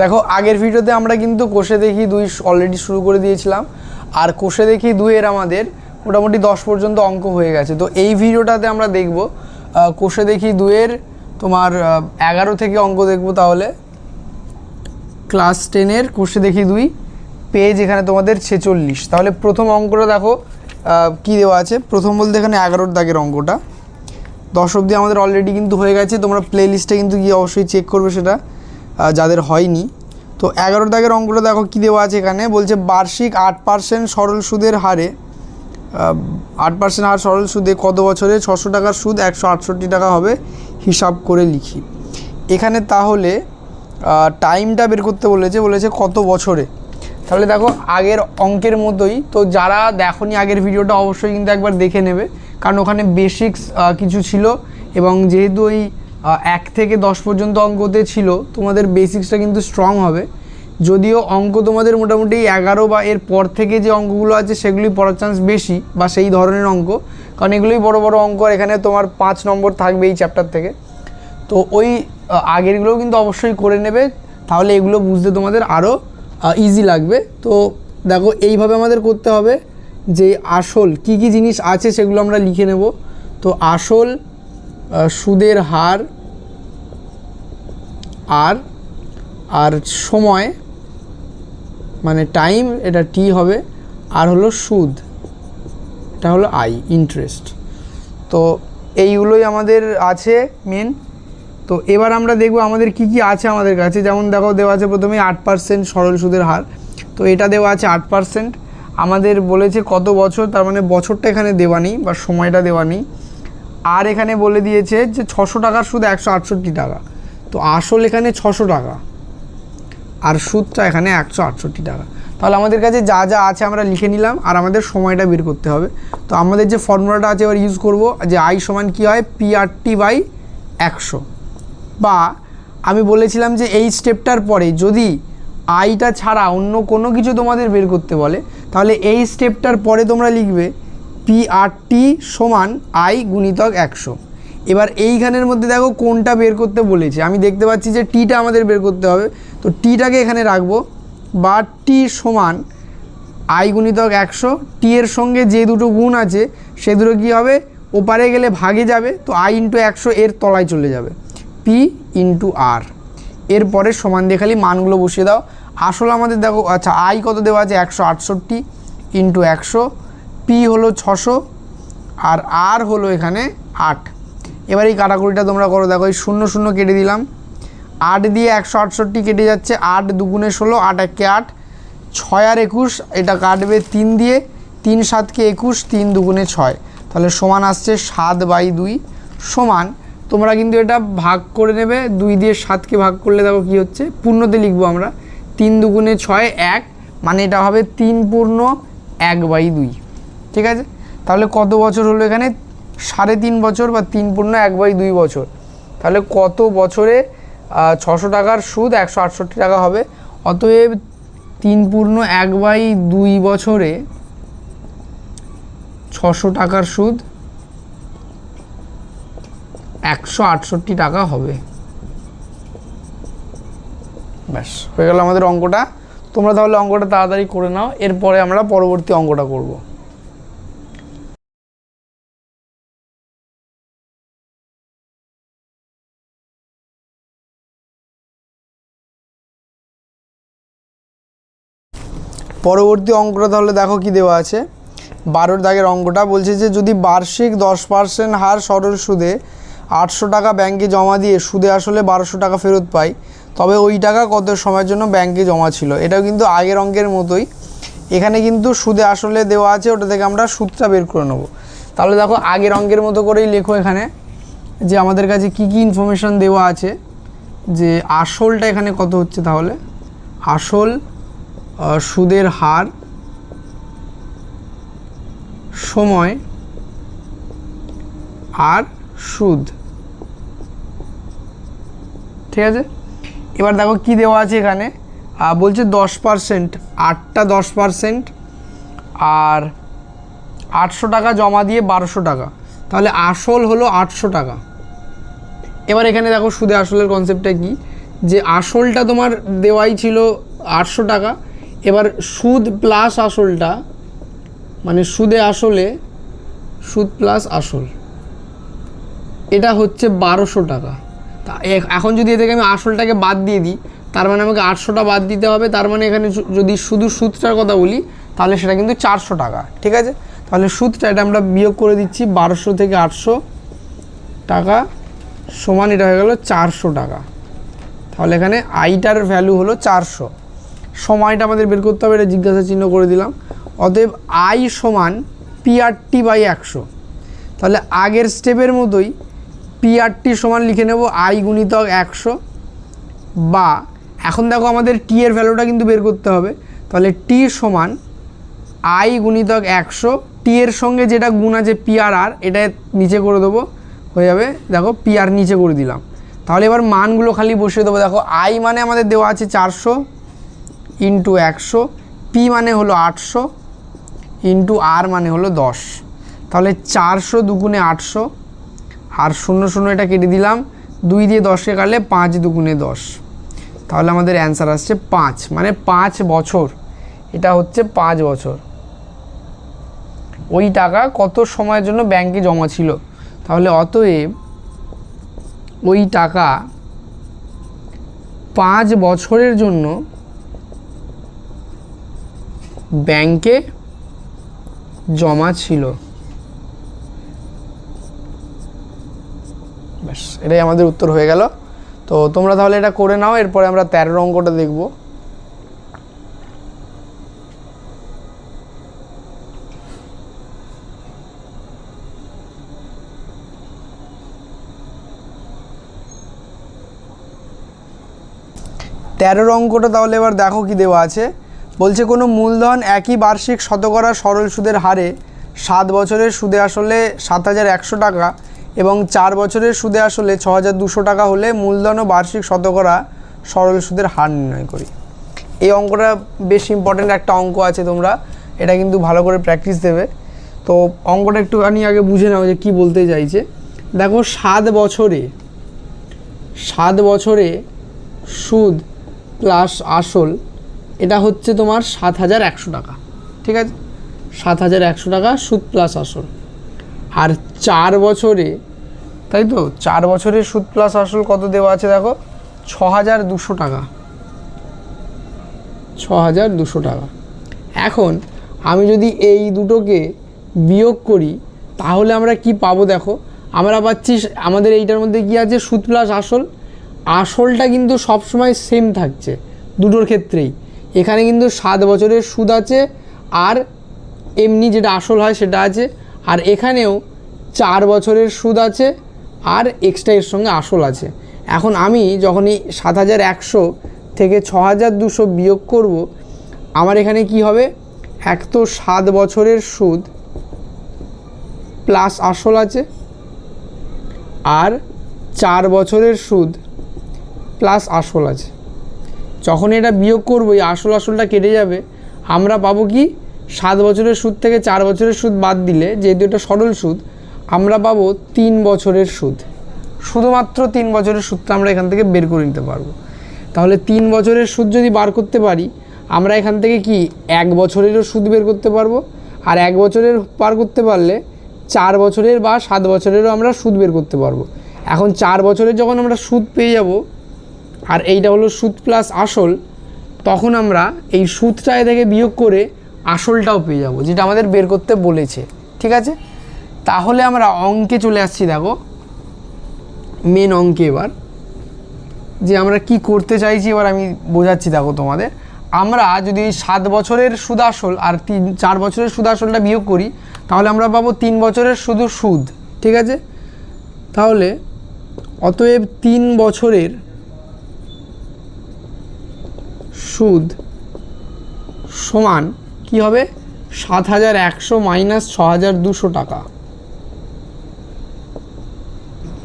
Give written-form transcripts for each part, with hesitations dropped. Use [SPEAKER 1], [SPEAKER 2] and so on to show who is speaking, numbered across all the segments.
[SPEAKER 1] দেখো আগের ভিডিওতে আমরা কিন্তু কোষে দেখি 2 অলরেডি শুরু করে দিয়েছিলাম, আর কোষে দেখি 2 এর আমাদের মোটামুটি 10 পর্যন্ত অঙ্ক হয়ে গেছে। তো এই ভিডিওটাতে আমরা দেখব কোষে দেখি 2 এর তোমার 11 থেকে অঙ্ক দেখব। তাহলে ক্লাস 10 এর কোষে দেখি 2 পেজ এখানে তোমাদের 46। তাহলে প্রথম অঙ্কটা দেখো কি দেওয়া আছে। প্রথম বলতে এখানে 11 দাগের অঙ্কটা 10 অবধি আমাদের অলরেডি কিন্তু হয়ে গেছে। তোমরা প্লে লিস্টে কিন্তু গিয়ে অবশ্যই চেক করবে সেটা যাদের হয়নি। তো 11 দাগের অঙ্কটা দেখো কী দেওয়া আছে এখানে। বলছে বার্ষিক 8% সরল সুদের হারে 8% হার সরল সুদে কত বছরে 600 টাকার সুদ 168 টাকা হবে হিসাব করে লিখি। এখানে তাহলে টাইমটা বের করতে বলেছে কত বছরে। তাহলে দেখো আগের অঙ্কের মতোই, তো যারা দেখোনি আগের ভিডিওটা অবশ্যই কিন্তু একবার দেখে নেবে, কারণ ওখানে বেসিক্স কিছু ছিল এবং যেহেতু ওই 1 থেকে 10 পর্যন্ত অঙ্কতে ছিল তোমাদের বেসিক্সটা কিন্তু স্ট্রং হবে। যদিও অঙ্ক তোমাদের মোটামুটি 11 বা এর পর থেকে যে অঙ্কগুলো আছে সেগুলি পড়ার চান্স বেশি বা সেই ধরনের অঙ্ক, কারণ এগুলোই বড় বড় অঙ্ক। এখানে তোমার 5 নম্বর থাকবে এই চ্যাপ্টার থেকে। তো ওই আগেরগুলোও কিন্তু অবশ্যই করে নেবে, তাহলে এগুলো বুঝতে তোমাদের আরও ইজি লাগবে। তো দেখো এইভাবে আমাদের করতে হবে যে আসল কি কি জিনিস আছে সেগুলো আমরা লিখে নেব। তো আসল, সুদের হার, আর সময় মানে টাইম, এটা টি হবে, আর হলো সুদ, এটা হলো আই, ইন্টারেস্ট। তো এইগুলোই আমাদের আছে মেন। তো এবার আমরা দেখব আমাদের কি কি আছে আমাদের কাছে। যেমন দেখো দেওয়া আছে প্রথমে 8% সরল সুদের হার। তো এটা দেওয়া আছে 8%। আমাদের বলেছে কত বছর, তার মানে বছরটা এখানে দেওয়া নেই বা সময়টা দেওয়া নেই। আর এখানে বলে দিয়েছে যে 600 টাকার সুদ 168 টাকা। তো আসল এখানে 600 টাকা আর সুদটা এখানে 168 টাকা। তাহলে আমাদের কাছে যা যা আছে আমরা লিখে নিলাম, আর আমাদের সময়টা বের করতে হবে। তো আমাদের যে ফর্মুলাটা আছে এবার ইউজ করব, যে আই সমান কী হয় PRT/100। বা আমি বলেছিলাম যে এই স্টেপটার পরে যদি আইটা ছাড়া অন্য কোনো কিছু তোমাদের বের করতে বলে, তাহলে এই স্টেপটার পরে তোমরা লিখবে PRT সমান আই গুণিতক 100। এবার এইখানের মধ্যে দেখো কোনটা বের করতে বলেছে। আমি দেখতে পাচ্ছি যে টিটা আমাদের বের করতে হবে, তো টিটাকে এখানে রাখবো। বা টি সমান আই গুণিতক 100। টি এর সঙ্গে যে দুটো গুণ আছে সে দুটো কী হবে, ওপারে গেলে ভাগে যাবে, তো আই ইন্টু 100 এর তলায় চলে যাবে, পি ইন্টু আর। এরপরে সমান দিয়ে খালি মানগুলো বসিয়ে দাও। আসলে আমাদের দেখো আচ্ছা আই কত দেওয়া আছে 168 ইন্টু 100, পি হলো 600 আর হলো এখানে 8। এবার এই কাটাকুটিটা তোমরা করো। দেখো এই 0 0 কেটে দিলাম, 8 দিয়ে 168 কেটে যাচ্ছে, 8 2 16, 8 1 8, 6 আর 21 এটা কাটবে 3 দিয়ে, 3 7 21, 3 2 6, তাহলে সমান আসছে 7/2 সমান। তোমরা কিন্তু এটা ভাগ করে নেবে, 2 দিয়ে 7কে ভাগ করলে দেখো কী হচ্ছে, পূর্ণতে লিখবো আমরা 3 2 6 1, মানে এটা হবে 3 পূর্ণ 1/2। ঠিক আছে, তাহলে কত বছর হলো এখানে 3.5 বছর বা 3 পূর্ণ 1/2 বছর। তাহলে কত বছরে 600 টাকার সুদ 168 টাকা হবে। অতএব 3 পূর্ণ 1/2 বছরে 600 টাকার সুদ 168 টাকা হবে। ব্যাস হয়ে গেল আমাদের অঙ্কটা। তোমরা তাহলে অঙ্কটা তাড়াতাড়ি করে নাও, এরপরে আমরা পরবর্তী অঙ্কটা করব। পরবর্তী অঙ্কটা তাহলে দেখো কি দেওয়া আছে। 12 দাগের অঙ্কটা বলছে যে যদি বার্ষিক 10% হার সরল সুদে 800 টাকা ব্যাংকে জমা দিয়ে সুদে আসলে 1200 টাকা ফেরত পাই, তবে ওই টাকা কত সময়ের জন্য ব্যাংকে জমা ছিল। এটাও কিন্তু আগের অঙ্কের মতোই, এখানে কিন্তু সুদে আসলে দেওয়া আছে, ওটা থেকে আমরা সুদটা বের করে নেব। তাহলে দেখো আগের অঙ্কের মতো করেই লেখো এখানে যে আমাদের কাছে কি কি ইনফরমেশান দেওয়া আছে, যে আসলটা এখানে কত হচ্ছে। তাহলে আসল, সুদের হার, সময় আর সুদ। ঠিক আছে, এবার দেখো কি দেওয়া আছে এখানে। বলছে 10%, 8টা 10%, আর 800 টাকা জমা দিয়ে 1200 টাকা, তাহলে আসল হলো 800 টাকা। এবার এখানে দেখো সুদে আসলের কনসেপ্টটা কি, যে আসলটা তোমার দেওয়াই ছিল 800 টাকা, এবার সুদ প্লাস আসলটা মানে সুদে আসলে সুদ প্লাস আসল এটা হচ্ছে 1200 টাকা। তা এখন যদি এ থেকে আমি আসলটাকে বাদ দিয়ে দিই, তার মানে আমাকে 800টা বাদ দিতে হবে। তার মানে এখানে যদি শুধু সুদটার কথা বলি তাহলে সেটা কিন্তু 400 টাকা। ঠিক আছে, তাহলে সুদটা এটা আমরা বিয়োগ করে দিচ্ছি, 1200 থেকে 800 টাকা সমান এটা হয়ে গেল 400 টাকা। তাহলে এখানে আইটার ভ্যালু হলো 400। সময়টা আমাদের বের করতে হবে, এটা জিজ্ঞাসা চিহ্ন করে দিলাম। অতএব আই সমান PRT বাই 100। তাহলে আগের স্টেপের মতোই PRT সমান লিখে নেব আই গুণিতক 100, বা এখন দেখো আমাদের টি এর ভ্যালুটা কিন্তু বের করতে হবে। তাহলে টি সমান আই গুণিতক 100, টি এর সঙ্গে যেটা গুণ আছে PRR এটা নিচে করে দেবো, হয়ে যাবে। দেখো PR নিচে করে দিলাম। তাহলে এবার মানগুলো খালি বসিয়ে দেবো। দেখো আই মানে আমাদের দেওয়া আছে 400 ইন্টু 100, পি মানে হলো 800 ইন্টু আর মানে হলো 10। তাহলে 400 দুগুণে 800, আর 0 0 এটা কেটে দিলাম, 2 দিয়ে 10কে কাটলে 5 দুগুণে 10। তাহলে আমাদের অ্যান্সার আসছে 5, মানে 5 বছর। এটা হচ্ছে 5 বছর। ওই টাকা কত সময়ের জন্য ব্যাংকে জমা ছিল? তাহলে অতএব ওই টাকা 5 বছরের জন্য ব্যাংকে জমা ছিল। ব্যাস, এটাই আমাদের উত্তর হয়ে গেল। তো তোমরা তাহলে এটা করে নাও, এরপরে আমরা 13 অঙ্কটা দেখব। তেরোর অঙ্কটা তাহলে এবার দেখো কি দেওয়া আছে। বলছে কোনো মূলধন একই বার্ষিক শতকরা সরল সুদের হারে 7 বছরের সুদে আসলে 7100 টাকা এবং 4 বছরের সুদে আসলে 6200 টাকা হলে মূলধন ও বার্ষিক শতকরা সরল সুদের হার নির্ণয় করি। এই অঙ্কটা বেশ ইম্পর্টেন্ট একটা অঙ্ক আছে, তোমরা এটা কিন্তু ভালো করে প্র্যাকটিস দেবে। তো অঙ্কটা একটুখানি আগে বুঝে নাও যে কী বলতে চাইছে। দেখো 7 বছরে সুদ প্লাস আসল এটা হচ্ছে তোমার 7100 টাকা। ঠিক আছে, 7100 টাকা সুদ প্লাস আসল। আর 4 বছরে, তাই তো 4 বছরের সুদ প্লাস আসল কত দেওয়া আছে দেখো, 6200 টাকা। 6200 টাকা। এখন আমি যদি এই দুটোকে বিয়োগ করি তাহলে আমরা কি পাবো? দেখো আমরা পাচ্ছি আমাদের এইটার মধ্যে কি আছে, সুদ প্লাস আসল। আসলটা কিন্তু সবসময় সেম থাকছে দুটোর ক্ষেত্রেই। এখানে কিন্তু 7 বছরের সুদ আছে আর এমনি যেটা আসল হয় সেটা আছে, আর এখানেও 4 বছরের সুদ আছে আর এক্সট্রা এর সঙ্গে আসল আছে। এখন আমি যখন এই 7100 থেকে 6200 বিয়োগ করব, আমার এখানে কি হবে, এক তো 7 বছরের সুদ প্লাস আসল আছে আর 4 বছরের সুদ প্লাস আসল আছে। যখন এটা বিয়োগ করবো এই আসলটা কেটে যাবে, আমরা পাবো কি 7 বছরের সুদ থেকে 4 বছরের সুদ বাদ দিলে, যেহেতু এটা সরল সুদ, আমরা পাবো 3 বছরের সুদ। শুধুমাত্র 3 বছরের সুদটা আমরা এখান থেকে বের করে নিতে পারবো। তাহলে 3 বছরের সুদ যদি বার করতে পারি, আমরা এখান থেকে কি 1 বছরেরও সুদ বের করতে পারবো, আর 1 বছরের বার করতে পারলে 4 বছরের বা 7 বছরেরও আমরা সুদ বের করতে পারবো। এখন 4 বছরের যখন আমরা সুদ পেয়ে যাব আর এইটা হলো সুদ প্লাস আসল, তখন আমরা এই সুদটা থেকে বিয়োগ করে আসলটাও পেয়ে যাব, যেটা আমাদের বের করতে বলেছে। ঠিক আছে, তাহলে আমরা অঙ্কে চলে আসছি। দেখো মেন অঙ্কে এবার যে আমরা কি করতে চাইছি এবার আমি বোঝাচ্ছি। দেখো তোমাদের, আমরা যদি 7 বছরের সুদ আসল আর 4 বছরের সুদ আসলটা বিয়োগ করি তাহলে আমরা পাবো 3 বছরের শুধু সুদ। ঠিক আছে, তাহলে অতএব 3 বছরের সুদ সমান কি হবে, 7100 মাইনাস 6200 টাকা,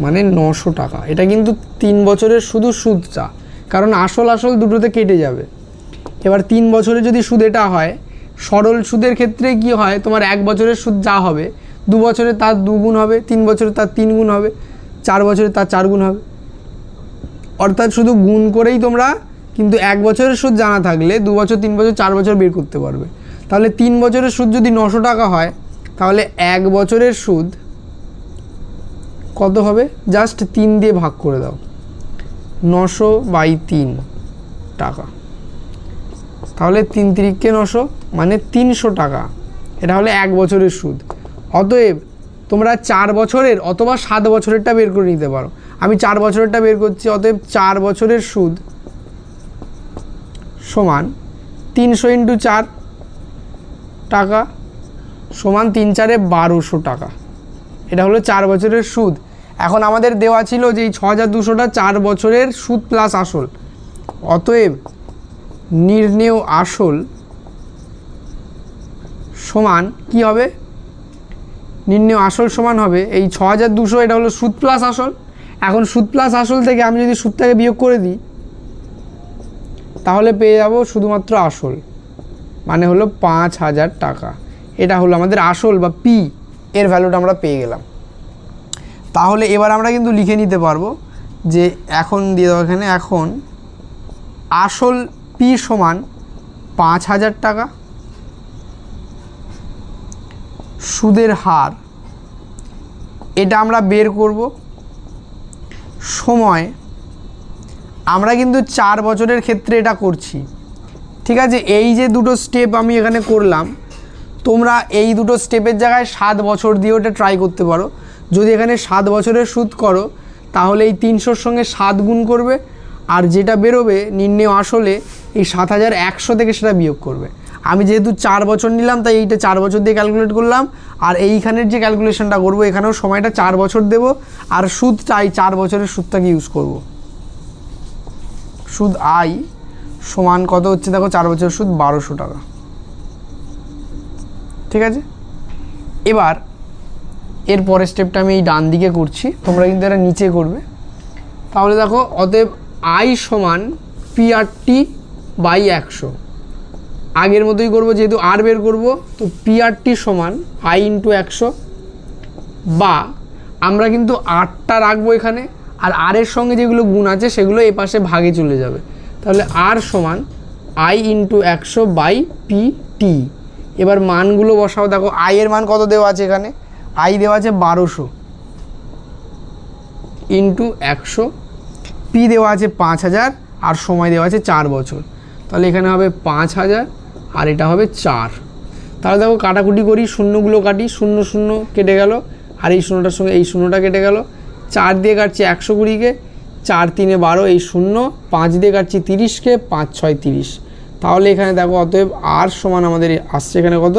[SPEAKER 1] মানে 900 টাকা। এটা কিন্তু 3 বছরের শুধু সুদটা, কারণ আসল দুটোতে কেটে যাবে। এবার 3 বছরে যদি সুদ এটা হয়, সরল সুদের ক্ষেত্রে কি হয়, তোমার 1 বছরের সুদ যা হবে 2 বছরে তার 2 গুণ হবে, 3 বছরে তার 3 গুণ হবে, 4 বছরে তার 4 গুণ হবে। অর্থাৎ শুধু গুণ করেই তোমরা কিন্তু 1 বছরের সুদ জানা থাকলে 2 বছর 3 বছর 4 বছর বের করতে পারবে। তাহলে 3 বছরের সুদ যদি 900 টাকা হয় তাহলে 1 বছরের সুদ কত হবে? জাস্ট 3 দিয়ে ভাগ করে দাও, 900/3 টাকা। তাহলে 3 3 900 মানে 300 টাকা। এটা হলো 1 বছরের সুদ। অতএব তোমরা 4 বছরের অথবা 7 বছরেরটা বের করে নিতে পারো। আমি 4 বছরেরটা বের করছি। অতএব 4 বছরের সুদ সমান 300 × 4 টাকা সমান 3 4 1200 টাকা। এটা হলো 4 বছরের সুদ। এখন আমাদের দেওয়া ছিল যে এই 6200টা 4 বছরের সুদ প্লাস আসল। অতএব নির্ণেয় আসল সমান কি হবে? নির্ণেয় আসল সমান হবে এই 6200, এটা হলো সুদ প্লাস আসল। এখন সুদ প্লাস আসল থেকে আমি যদি সুদটাকে বিয়োগ করে দিই তাহলে পেয়ে যাব শুধুমাত্র আসল, মানে হলো 5000 টাকা। এটা হলো আমাদের আসল বা পি এর ভ্যালুটা আমরা পেয়ে গেলাম। তাহলে এবার আমরা কিন্তু লিখে নিতে পারবো যে এখন দিয়ে দেবো এখানে, এখন আসল পি সমান 5000 টাকা, সুদের হার এটা আমরা বের করব, সময় আমরা কিন্তু 4 বছরের ক্ষেত্রে এটা করছি। ঠিক আছে, এই যে দুটো স্টেপ আমি এখানে করলাম, তোমরা এই দুটো স্টেপের জায়গায় 7 বছর দিয়ে ওটা ট্রাই করতে পারো। যদি এখানে 7 বছরের সুদ করো তাহলে এই 300-র সঙ্গে 7 গুণ করবে, আর যেটা বেরোবে নির্ণেয় আসলে এই 7100 থেকে সেটা বিয়োগ করবে। আমি যেহেতু 4 বছর নিলাম তাই এইটা 4 বছর দিয়ে ক্যালকুলেট করলাম, আর এইখানের যে ক্যালকুলেশনটা করবো এখানেও সময়টা 4 বছর দেব, আর সুদ চাই 4 বছরের সুদটাকে ইউজ করব। সুদ আই সমান কত হচ্ছে দেখো, 4 বছরের সুদ 1200 টাকা। ঠিক আছে, এবার এর পরের স্টেপটা আমি এই ডান দিকে করছি, তোমরা কিন্তু এটা নিচে করবে। তাহলে দেখো, অতএব আই সমান PRT/100। আগের মতোই করব, যেহেতু আর বের করব তো PRT সমান I × 100, বা আমরা কিন্তু 8টা রাখবো এখানে, আর আর এর সঙ্গে যেগুলো গুণ আছে সেগুলো এ পাশে ভাগে চলে যাবে। তাহলে আর সমান I × 100/PT। এবার মানগুলো বসাও। দেখো আই এর মান কত দেওয়া আছে এখানে, আই দেওয়া আছে 1200 × 100, পি দেওয়া আছে 5000, আর সময় দেওয়া আছে 4 বছর। তাহলে এখানে হবে 5000 আর এটা হবে 4। তাহলে দেখো কাটাকুটি করি, শূন্যগুলো কাটি, 0 0 কেটে গেল, আর এই শূন্যটার সঙ্গে এই শূন্যটা কেটে গেল। 4 দিয়ে কাটছি 120কে, 4 3 12, এই 0, 5 দিয়ে কাটছি 30কে, 5 6 30। তাহলে এখানে দেখো অতএব আর সমান আমাদের আসছে এখানে কত,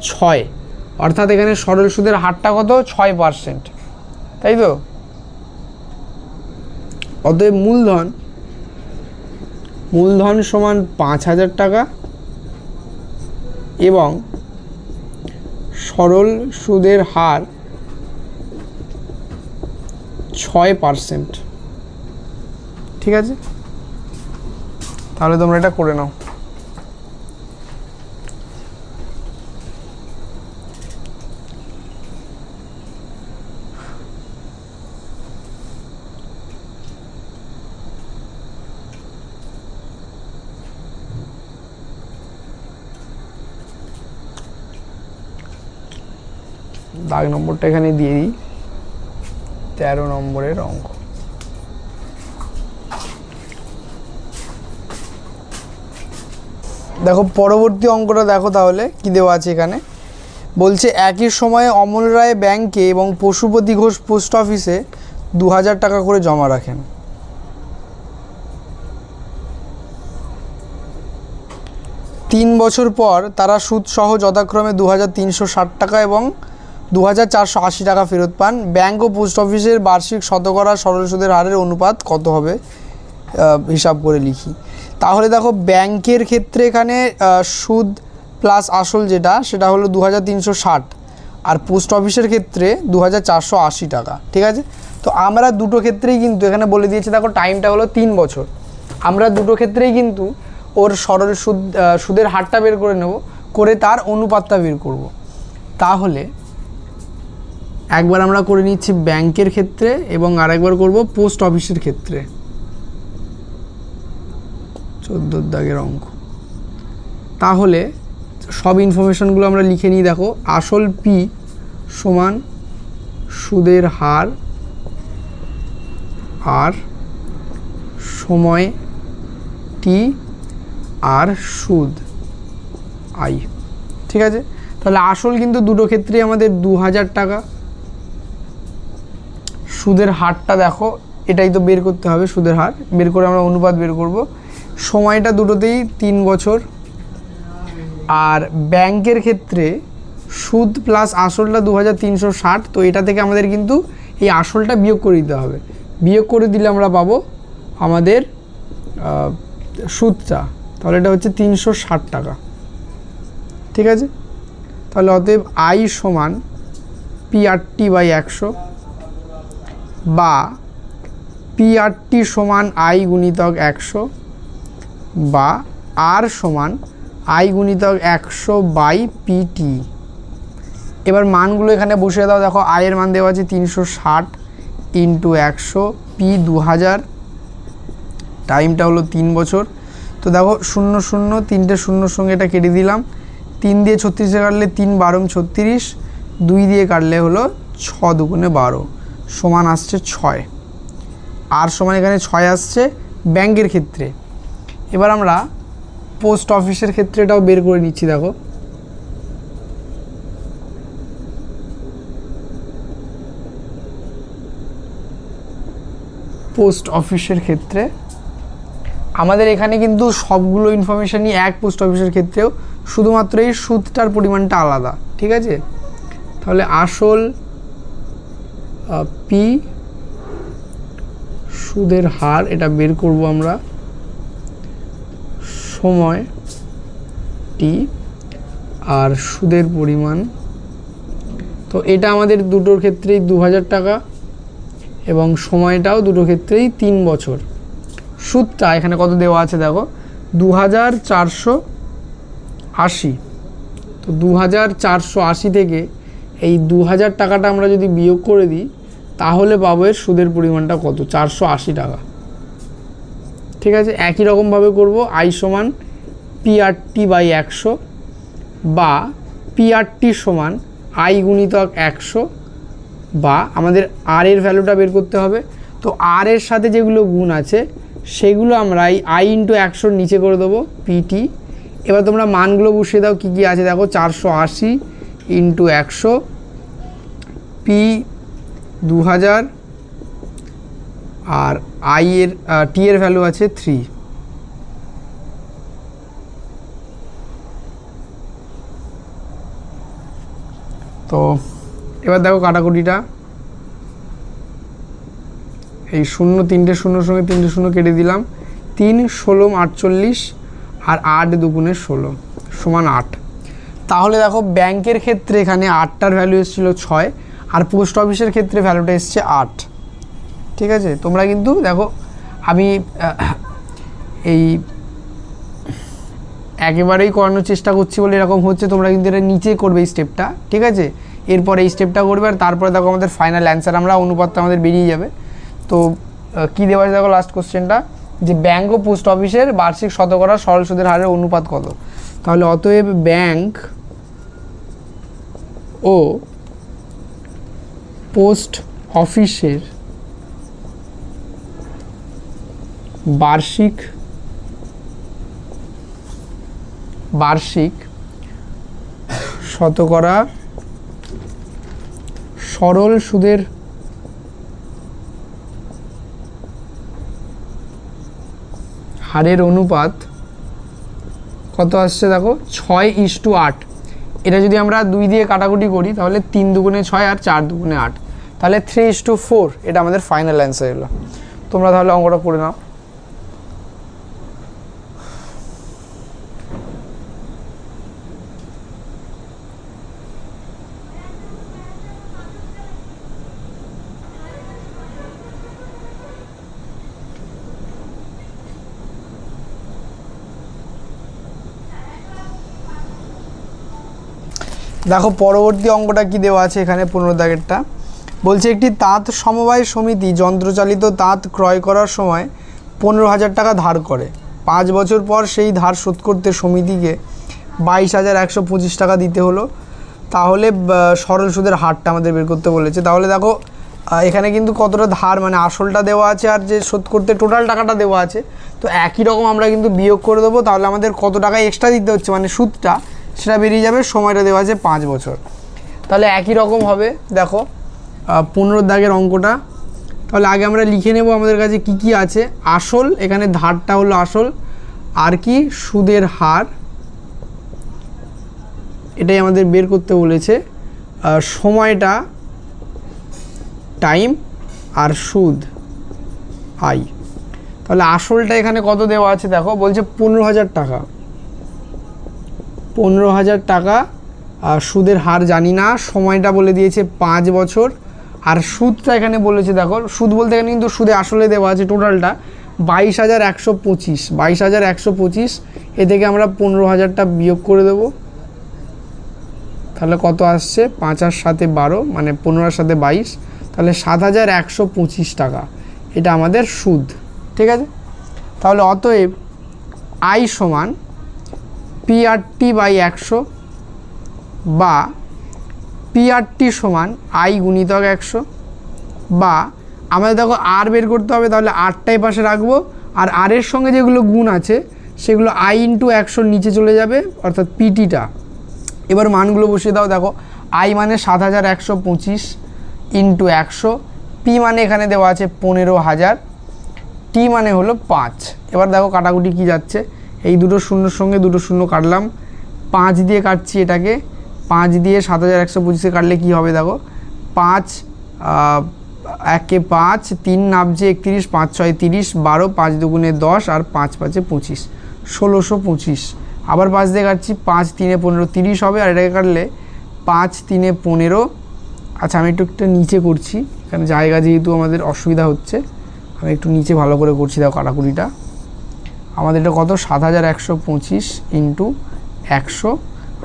[SPEAKER 1] 6। অর্থাৎ এখানে সরল সুদের হারটা কত, 6%, তাই তো? অতএব মূলধন সমান 5000 টাকা এবং সরল সুদের হার 6%। ঠিক আছে, তাহলে তোমরা এটা করে নাও। দাগ নম্বরটা এখানে দিয়ে দিই, 13 নম্বরের অঙ্ক। দেখো পরবর্তী অঙ্কটা দেখো, তাহলে কি দেওয়া আছে এখানে। বলছে একই সময়ে অমল রায় ব্যাংকে এবং পশুপতি ঘোষ পোস্ট অফিসে 2000 টাকা করে জমা রাখেন। 3 বছর পর তারা সুদ সহ যথাক্রমে 2360 টাকা এবং 2480 টাকা ফেরত পান। ব্যাংক ও পোস্ট অফিসের বার্ষিক শতকরা সরল সুদের হারের অনুপাত কত হবে, হিসাব করে লিখি। তাহলে দেখো ব্যাংকের ক্ষেত্রে এখানে সুদ প্লাস আসল যেটা, সেটা হলো 2360, আর পোস্ট অফিসের ক্ষেত্রে 2480 টাকা। ঠিক আছে, তো আমরা দুটো ক্ষেত্রেই কিন্তু এখানে বলে দিয়েছি, দেখো টাইমটা হলো 3 বছর। আমরা দুটো ক্ষেত্রেই কিন্তু ওর সরল সুদের হারটা বের করে নেব, করে তার অনুপাতটা বের করব। তাহলে একবার আমরা করে নিচ্ছি ব্যাংকের ক্ষেত্রে এবং আরেকবার করব পোস্ট অফিসের ক্ষেত্রে। 14 দাগের অঙ্ক। তাহলে সব ইনফরমেশনগুলো আমরা লিখে নিই। দেখো, আসল পি সমান সুদের হার আর সময় টি আর সুদ আই। ঠিক আছে, তাহলে আসল কিন্তু দুটো ক্ষেত্রেই আমাদের 2000 টাকা। সুদের হারটা দেখো, এটাই তো বের করতে হবে, সুদের হার বের করে আমরা অনুপাত বের করব। সময়টা দুটোতেই 3 বছর। আর ব্যাংকের ক্ষেত্রে সুদ প্লাস আসলটা 2360। তো এটা থেকে আমাদের কিন্তু এই আসলটা বিয়োগ করে দিতে হবে। বিয়োগ করে দিলে আমরা পাবো আমাদের সুদটা। তাহলে এটা হচ্ছে 360 টাকা। ঠিক আছে, তাহলে অতএব আই সমান PRT বাই 100 বা PRT সমান আই গুণিতক 100 বা আর সমান আই গুণিতক 100 বাই PT। এবার মানগুলো এখানে বসিয়ে দাও। দেখো, আয়ের মান দেওয়া আছে 360 ইন্টু 100, P 2000, টাইমটা হলো 3 বছর। তো দেখো 0 0 তিনটে শূন্যর সঙ্গে এটা কেটে দিলাম। 3 দিয়ে 36 কাটলে 3 12 36, 2 দিয়ে কাটলে হলো 6 দুগুণে 12 সমান আসছে 6। আর সমান এখানে 6 আসছে ব্যাংকের ক্ষেত্রে। এবার আমরা পোস্ট অফিসের ক্ষেত্রে এটাও বের করে নিচ্ছি। দেখো, পোস্ট অফিসের ক্ষেত্রে আমাদের এখানে কিন্তু সবগুলো ইনফরমেশনই এক। পোস্ট অফিসের ক্ষেত্রেও শুধুমাত্র এই সুদটার পরিমাণটা আলাদা। ঠিক আছে, তাহলে আসল পি, সুদের হার এটা বের করব আমরা, সময় টি আর সুদের পরিমাণ। তো এটা আমাদের দুটোর ক্ষেত্রেই 2000 টাকা এবং সময়টাও দুটো ক্ষেত্রেই 3 বছর। সুদটা এখানে কত দেওয়া আছে দেখো, 2480। তো 2480 থেকে এই 2000 টাকাটা আমরা যদি বিয়োগ করে দিই তাহলে পাবো এর সুদের পরিমাণটা কত, 480 টাকা। ঠিক আছে, একই রকমভাবে করব। আই সমান PRT বাই 100 বা PRT সমান আই গুণিতক 100 বা আমাদের আর এর ভ্যালুটা বের করতে হবে। তো আর এর সাথে যেগুলো গুণ আছে সেগুলো আমরা এই আই ইন্টু 100 নিচে করে দেবো PT। এবার তোমরা মানগুলো বসিয়ে দাও, কী কী আছে দেখো, 480 ইন্টু 100, P 2000 আর আই এর টি এর ভ্যালু আছে 3। তো এবার দেখো কাটাকুটিটা, এই শূন্য তিনটে শূন্যর সঙ্গে তিনটে শূন্য কেটে দিলাম। 3 16 48 আর 8 দুগুণে 16 সমান 8। তাহলে দেখো ব্যাংকের ক্ষেত্রে এখানে 8টার ভ্যালু এসেছিল 6 আর পোস্ট অফিসের ক্ষেত্রে ভ্যালুটা এসছে 8। ঠিক আছে, তোমরা কিন্তু দেখো আমি এই একেবারেই করানোর চেষ্টা করছি বলে এরকম হচ্ছে, তোমরা কিন্তু এটা নিচে করবে এই স্টেপটা। ঠিক আছে, এরপর এই স্টেপটা করবে আর তারপরে দেখো আমাদের ফাইনাল অ্যান্সার আমরা অনুপাতটা আমাদের বেরিয়ে যাবে। তো কী দেওয়া আছে দেখো লাস্ট কোশ্চেনটা, যে ব্যাংক ও পোস্ট অফিসের বার্ষিক শতকরা সরল সুদের হারের অনুপাত কত। তাহলে অতএব ব্যাংক ও পোস্ট অফিসের বার্ষিক শতকরা সরল সুদের হারের অনুপাত কত আসছে দেখো, 6:8। এটা যদি আমরা 2 দিয়ে কাটাকুটি করি তাহলে 3 দুগুণে 6 আর 4 দুগুণে 8, তাহলে 3:4 এটা আমাদের ফাইনাল অ্যান্সার এলো। তোমরা তাহলে অঙ্কটা করে নাও। দেখো পরবর্তী অঙ্কটা কি দেওয়া আছে এখানে, 15 দাগেরটা বলছে একটি তাঁত সমবায় সমিতি যন্ত্রচালিত তাঁত ক্রয় করার সময় 15,000 টাকা ধার করে, 5 বছর পর সেই ধার শোধ করতে সমিতিকে 22,125 টাকা দিতে হলো। তাহলে সরল সুদের হারটা আমাদের বের করতে বলেছে। তাহলে দেখো এখানে কিন্তু কতটা ধার মানে আসলটা দেওয়া আছে আর যে শোধ করতে টোটাল টাকাটা দেওয়া আছে, তো একই রকম আমরা কিন্তু বিয়োগ করে দেবো। তাহলে আমাদের কত টাকা এক্সট্রা দিতে হচ্ছে মানে সুদটা, সেটা বেরিয়ে যাবে। সময়টা দেওয়া আছে 5 বছর। তাহলে একই রকম হবে। দেখো 15 দাগের অঙ্কটা, তাহলে আগে আমরা লিখে নেব আমাদের কাছে কি কি আছে। আসল, এখানে ধারটা হলো আসল, আর কি সুদের হার, এটাই আমাদের বের করতে বলেছে। সময়টা টাইম, আর সুদ আই। তাহলে আসলটা এখানে কত দেওয়া আছে দেখো, বলছে 15,000 টাকা। 15,000 টাকা। সুদের হার জানি না, সময়টা বলে দিয়েছে 5 বছর, আর সুদটা এখানে বলেছে দেখো, সুদ বলতে এখানে কিন্তু সুদে আসলে দেওয়া আছে টোটালটা 22,125। 22,125 এ থেকে আমরা 15,000টা বিয়োগ করে দেব। তাহলে কত আসছে, 5 আর 7 12, মানে 15 আর 7 22, তাহলে 7,125 টাকা। এটা আমাদের সুদ, ঠিক আছে। তাহলে অতএব আই সমান PRT/100 বা PRT সমান আই গুণিতক 100, বা আমাদের দেখো আর বের করতে হবে, তাহলে আরটাই পাশে রাখবো, আর আর এর সঙ্গে যেগুলো গুণ আছে সেগুলো আই ইন্টু 100 নিচে চলে যাবে, অর্থাৎ পিটিটা। এবার মানগুলো বসিয়ে দাও। দেখো আই মানে 7,125 ইন্টু 100, পি মানে এখানে দেওয়া আছে 15,000, টি মানে হলো 5। এবার দেখো কাটাকুটি কি যাচ্ছে, এই দুটো শূন্যর সঙ্গে দুটো শূন্য কাটলাম, 5 দিয়ে কাটছি এটাকে, 5 দিয়ে 7,125 কাটলে কি হবে দেখো, 5 একে 5, 3 নাবছে 31, 5 6 30, 12, 5 দুগুণে 10, আর 5 5 25, 1625। আবার 5 দিয়ে কাটছি, 5 3 15, 30 হবে, আর এটাকে কাটলে 5 3 15। আচ্ছা আমি একটু নিচে করছি, এখানে জায়গা যেহেতু আমাদের অসুবিধা হচ্ছে, আমি একটু নিচে ভালো করে করছি। দেখো কাটাকুটিটা আমাদের এটা কত, 7,125 ইন্টু 100,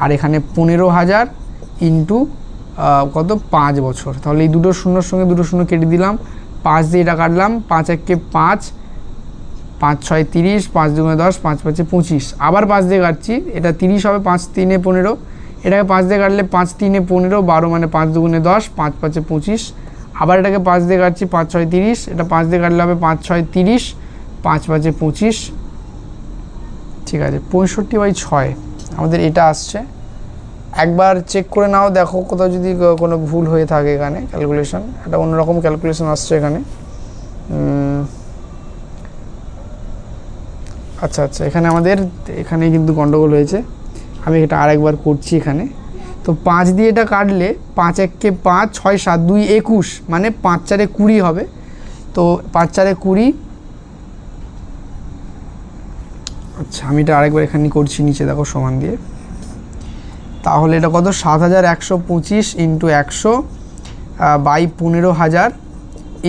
[SPEAKER 1] আর এখানে 15,000 ইন্টু কত 5 বছর। তাহলে এই দুটো শূন্যর সঙ্গে দুটো শূন্য কেটে দিলাম, 5 দিয়ে এটা কাটলাম, 5 একে 5, 5 6 30, 5 দুগুণে 10, 5 5 25। আবার 5 দিয়ে কাটছি, এটা 30 হবে, 5 3 15, এটাকে 5 দিয়ে কাটলে 5 3 15, 12 মানে 5 দুগুণে 10, 5 5 25। আবার এটাকে 5 দিয়ে কাটছি, 5 6 30, এটা 5 দিয়ে কাটলে হবে 5 6 30, 5 5 25, ঠিক আছে। 65/6 আমাদের এটা আসছে। একবার চেক করে নাও, দেখো কোথাও যদি কোনো ভুল হয়ে থাকে এখানে ক্যালকুলেশন, একটা অন্যরকম ক্যালকুলেশন আসছে এখানে। আচ্ছা আচ্ছা, এখানে আমাদের এখানে কিন্তু গন্ডগোল হয়েছে, আমি এটা আরেকবার করছি এখানে। তো 5 দিয়ে এটা কাটলে 5 একে 5, 6 7 2 21, মানে 5 4 20 হবে। তো 5 4 20। আচ্ছা আমি এটা আরেকবার এখানে করছি নিচে, দেখো সমান দিয়ে। তাহলে এটা কত, 7,125 ইন্টু 100 বাই 15,000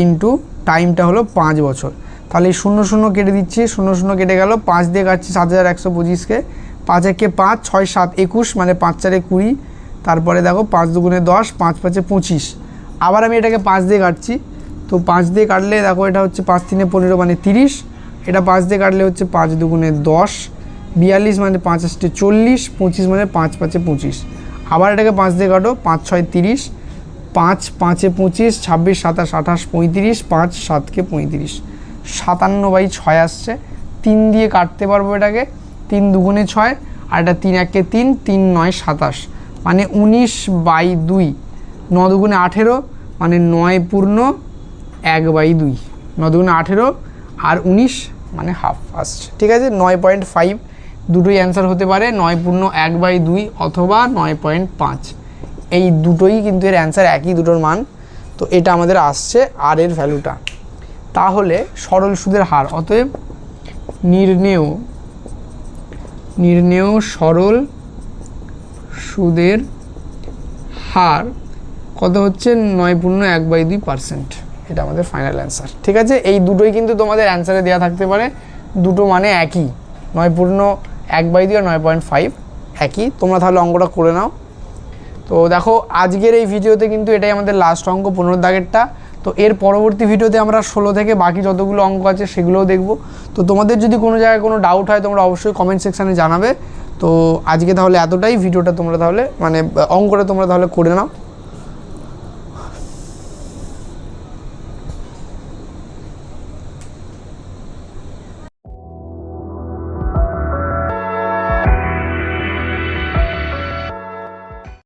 [SPEAKER 1] ইন্টু টাইমটা হলো 5 বছর। তাহলে এই 0 0 কেটে দিচ্ছি, 0 0 কেটে গেল, 5 দিয়ে কাটছি 7,125কে, 5 একে 5, 6 7 21, মানে 5 4 20। তারপরে দেখো 5 দুগুণে 10, 5 5 25। আবার আমি এটাকে 5 দিয়ে কাটছি, তো 5 দিয়ে কাটলে দেখো এটা হচ্ছে 5 3 15, মানে 30। এটা 5 দিয়ে কাটলে হচ্ছে 5 দুগুণে 10, 42, মানে 5 8 40, 25 মানে 5 5 25। আবার এটাকে 5 দিয়ে কাটো, 5 6 30, 5 5 25, 26 27 28 35, 5 7 35, 57/6 আসছে। 3 দিয়ে কাটতে পারবো এটাকে, 3 দুগুণে 6, আর এটা 3 একে 3, 3 9 27, মানে 19/2। 9 দুগুণে 18, মানে 9 পূর্ণ 1/2, 9 দুগুণে 18 আর 19, মানে হাফ আসছে, ঠিক আছে। 9.5 দুটোই অ্যান্সার হতে পারে, 9 পূর্ণ 1/2 অথবা 9.5, এই দুটোই কিন্তু এর অ্যান্সার, একই দুটোর মান। তো এটা আমাদের আসছে আর এর ভ্যালুটা। তাহলে সরল সুদের হার, অতএব নির্ণেয় সরল সুদের হার কত হচ্ছে, 9 পূর্ণ 1/2%। এটা আমাদের ফাইনাল অ্যান্সার, ঠিক আছে। এই দুটোই কিন্তু তোমাদের অ্যান্সারে দেওয়া থাকতে পারে, দুটো মানে একই, 9 পূর্ণ 1/2 আর 9.5 একই। তোমরা তাহলে অঙ্কটা করে নাও। তো দেখো আজকের এই ভিডিওতে কিন্তু এটাই আমাদের লাস্ট অঙ্ক, 15 দাগেরটা। তো এর পরবর্তী ভিডিওতে আমরা 16 থেকে বাকি যতগুলো অঙ্ক আছে সেগুলোও দেখব। তো তোমাদের যদি কোনো জায়গায় কোনো ডাউট হয় তোমরা অবশ্যই কমেন্ট সেকশানে জানাবে। তো আজকে তাহলে এতটাই, ভিডিওটা তোমরা তাহলে মানে অঙ্কটা তোমরা তাহলে করে নাও।